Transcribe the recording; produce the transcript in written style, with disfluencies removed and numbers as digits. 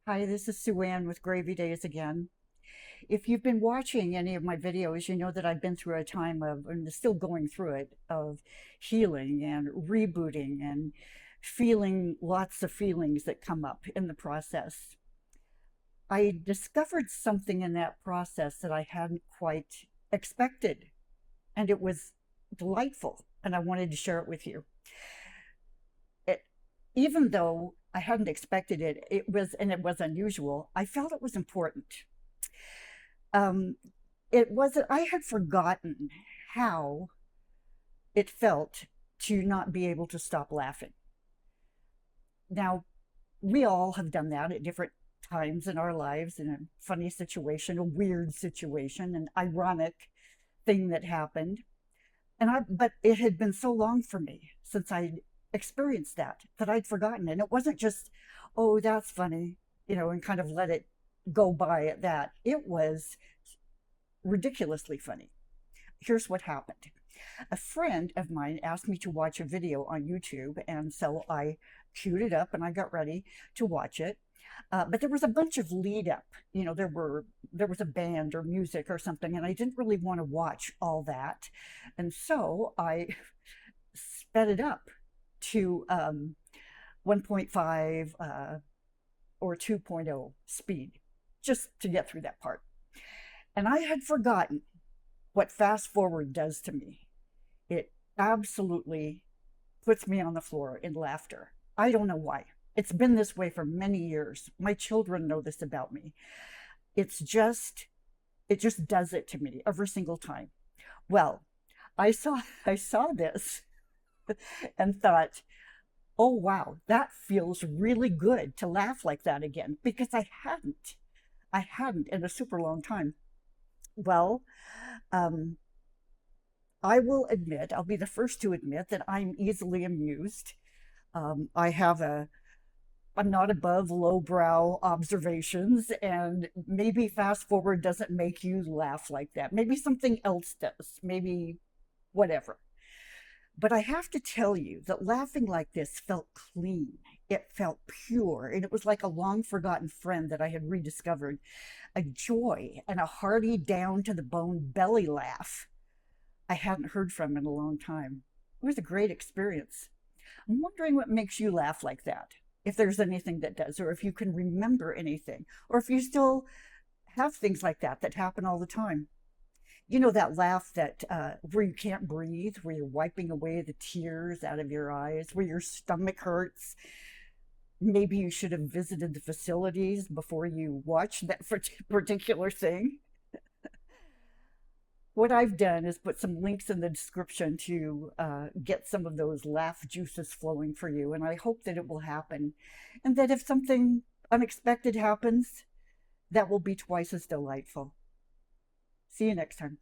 Hi, this is Sue Ann with Gravy Days again. If you've been watching any of my videos, you know that I've been through a time of, and still going through it, of healing and rebooting and feeling lots of feelings that come up in the process. I discovered something in that process that I hadn't quite expected, and it was delightful, and I wanted to share it with you. It, Even though I hadn't expected it, it was unusual, I felt it was important. um, it wasn't, I had forgotten how it felt to not be able to stop laughing. Now, we all have done that at different times in our lives, in a funny situation, a weird situation, an ironic thing that happened. But it had been so long for me since I'd experienced that I'd forgotten. And it wasn't just, oh, that's funny, and kind of let it go by at that. It was ridiculously funny. Here's what happened. A friend of mine asked me to watch a video on YouTube, and so I queued it up and I got ready to watch it. But there was a bunch of lead up. There was a band or music or something, and I didn't really want to watch all that, and so I sped it up to 1.5 or 2.0 speed just to get through that part. And I had forgotten what fast forward does to me. It absolutely puts me on the floor in laughter. I don't know why. It's been this way for many years. My children know this about me. It's just, it just does it to me every single time. Well, I saw this and thought, oh wow, that feels really good to laugh like that again, because I hadn't in a super long time. Well, um, I will admit, I'll be the first to admit that I'm easily amused. I have I'm not above lowbrow observations, and maybe fast forward doesn't make you laugh like that. Maybe something else does, maybe whatever. But I have to tell you that laughing like this felt clean. It felt pure, and it was like a long forgotten friend that I had rediscovered. A joy and a hearty, down to the bone belly laugh I hadn't heard from in a long time. It was a great experience. I'm wondering what makes you laugh like that, if there's anything that does, or if you can remember anything, or if you still have things like that happen all the time. You know, that laugh that where you can't breathe, where you're wiping away the tears out of your eyes, where your stomach hurts. Maybe you should have visited the facilities before you watched that particular thing. What I've done is put some links in the description to get some of those laugh juices flowing for you, and I hope that it will happen. And that if something unexpected happens, that will be twice as delightful. See you next time.